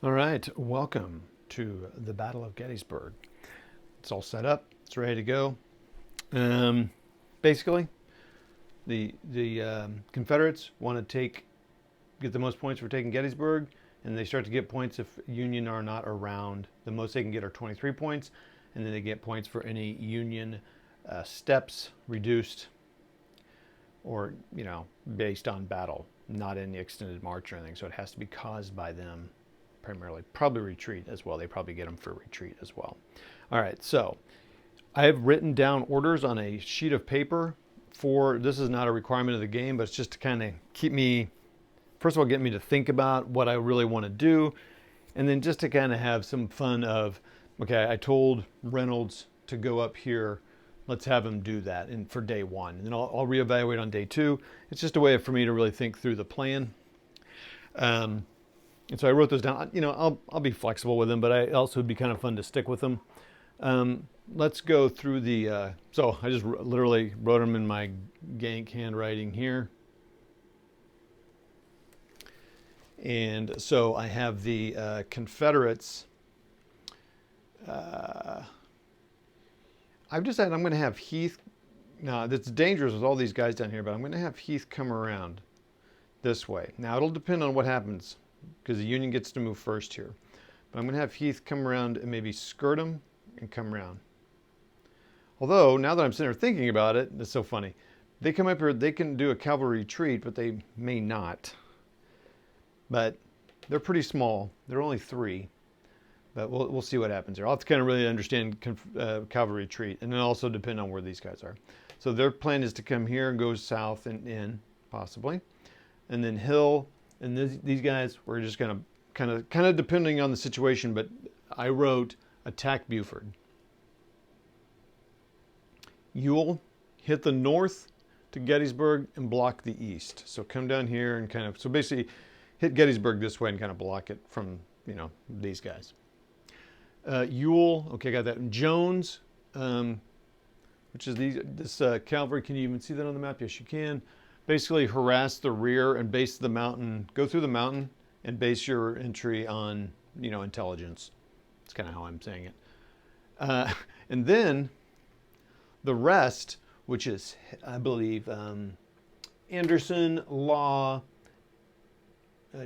All right, welcome to the Battle of Gettysburg. It's all set up. It's ready to go. Um, Basically, the Confederates want to get the most points for taking Gettysburg, and they start to get points if Union are not around. The most they can get are 23 points, and then they get points for any Union steps reduced, or based on battle, not any extended march or anything. So it has to be caused by them primarily, probably retreat as well. They probably get them for retreat as well. All right, so I have written down orders on a sheet of paper for, this is not a requirement of the game, but it's just to kind of keep me, first of all, get me to think about what I really want to do, and then just to kind of have some fun of, okay, I told Reynolds to go up here, let's have him do that for day one, and then I'll reevaluate on day two. It's just a way for me to really think through the plan. And so I wrote those down. I'll be flexible with them, but I also would be kind of fun to stick with them. Let's go through the. So I just literally wrote them in my Gank handwriting here. And so I have the Confederates. I've decided I'm going to have Heath. Now, it's dangerous with all these guys down here, but I'm going to have Heath come around this way. Now, it'll depend on what happens, because the Union gets to move first here. But I'm going to have Heath come around and maybe skirt him and come around. Although, now that I'm sitting here thinking about it, it's so funny. They come up here, they can do a cavalry retreat, but they may not. But they're pretty small. They're only 3. But we'll see what happens here. I'll have to kind of really understand cavalry retreat, and then also depend on where these guys are. So their plan is to come here and go south and in, possibly. And then Hill and these guys, we're just going to kind of depending on the situation, but I wrote attack Buford. Ewell, hit the north to Gettysburg and block the east. So come down here and so basically hit Gettysburg this way and kind of block it from, these guys. Ewell, okay, got that. And Jones, which is this cavalry, can you even see that on the map? Yes, you can. Basically harass the rear and base the mountain, go through the mountain and base your entry on, intelligence. That's kind of how I'm saying it. And then the rest, which is, I believe, Anderson, Law,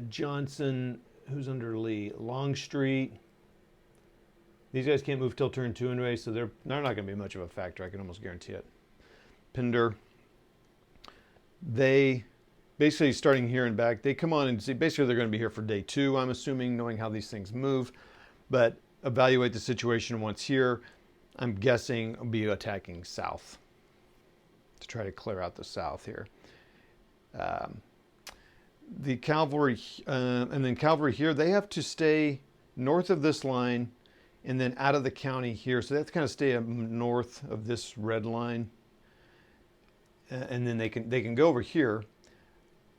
Johnson, who's under Lee, Longstreet. These guys can't move till turn 2 anyway, so they're not going to be much of a factor. I can almost guarantee it. Pender. They basically, starting here and back, they come on and see, basically they're going to be here for day 2, I'm assuming, knowing how these things move. But evaluate the situation once here. I'm guessing will be attacking south to try to clear out the south here. The cavalry, and then cavalry here, they have to stay north of this line and then out of the county here. So they have to kind of stay north of this red line. And then they can go over here.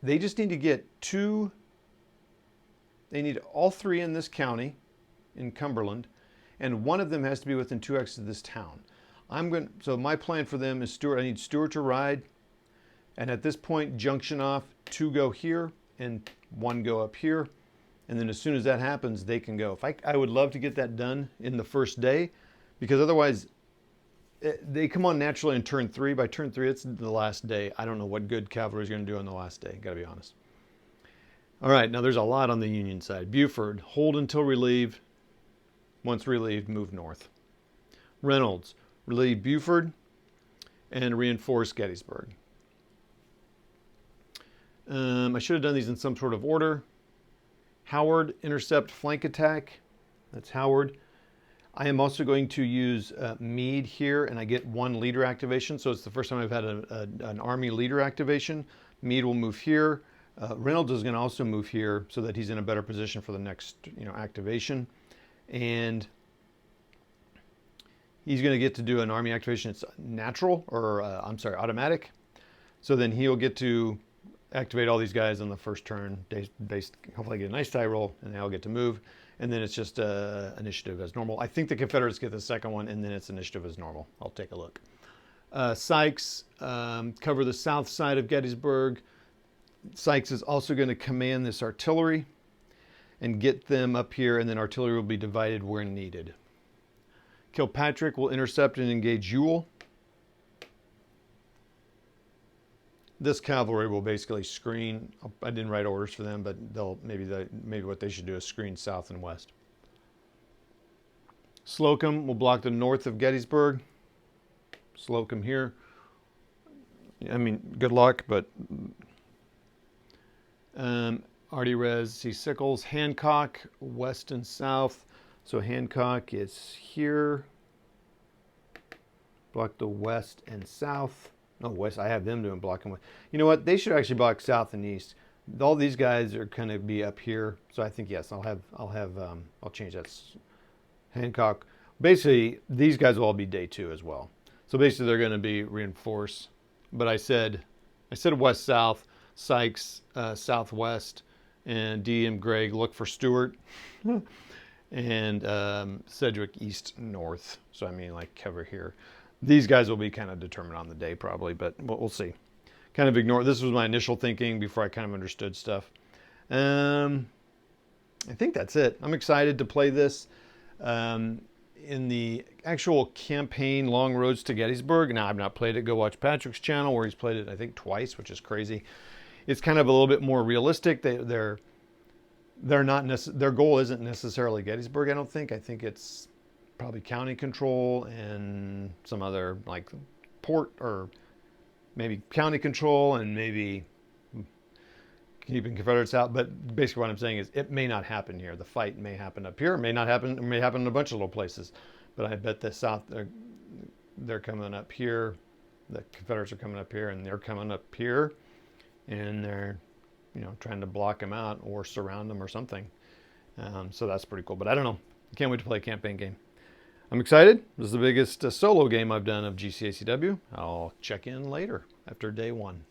They just need to get 2. They need all 3 in this county, in Cumberland, and one of them has to be within 2x of this town. So my plan for them is Stuart. I need Stuart to ride, and at this point, junction off. 2 go here and 1 go up here, and then as soon as that happens, they can go. I would love to get that done in the first day, because otherwise, they come on naturally in turn 3. By turn 3, it's the last day. I don't know what good cavalry is going to do on the last day, got to be honest. All right, now there's a lot on the Union side. Buford, hold until relieved. Once relieved, move north. Reynolds, relieve Buford and reinforce Gettysburg. I should have done these in some sort of order. Howard, intercept flank attack. That's Howard. I am also going to use Meade here, and I get 1 leader activation. So it's the first time I've had an army leader activation. Meade will move here. Reynolds is going to also move here so that he's in a better position for the next activation. And he's going to get to do an army activation. It's natural, or automatic. So then he'll get to activate all these guys on the first turn. Hopefully get a nice die roll, and they'll get to move. And then it's just initiative as normal. I think the Confederates get the second one, and then it's initiative as normal. I'll take a look. Sykes, cover the south side of Gettysburg. Sykes is also going to command this artillery. and get them up here, and then artillery will be divided where needed. Kilpatrick will intercept and engage Ewell. This cavalry will basically screen. I didn't write orders for them, but they'll maybe what they should do is screen south and west. Slocum will block the north of Gettysburg. Slocum here. I mean, good luck, but Artie Res, see Sickles. Hancock, west and south. So Hancock is here. Block the west and south. No, west. I have them doing block and west. You know what? They should actually block south and east. All these guys are going to be up here. So I think, yes, I'll change that. Hancock. Basically, these guys will all be day 2 as well. So basically, they're going to be reinforced. But I said west-south, Sykes southwest, and D.M. Gregg look for Stewart, and Sedgwick east-north. So I mean, like cover here. These guys will be kind of determined on the day probably, but we'll see. Kind of ignore. This was my initial thinking before I kind of understood stuff. I think that's it. I'm excited to play this. In the actual campaign, Long Roads to Gettysburg. Now, I've not played it. Go watch Patrick's channel where he's played it, I think, twice, which is crazy. It's kind of a little bit more realistic. They're not their goal isn't necessarily Gettysburg, I don't think. I think it's probably county control and some other, like, port, or maybe county control and maybe keeping Confederates out. But basically what I'm saying is it may not happen here. The fight may happen up here. It may not happen. It may happen in a bunch of little places. But I bet the South, they're coming up here. The Confederates are coming up here, and they're coming up here. And they're, trying to block them out or surround them or something. So that's pretty cool. But I don't know. I can't wait to play a campaign game. I'm excited. This is the biggest solo game I've done of GCACW. I'll check in later after day 1.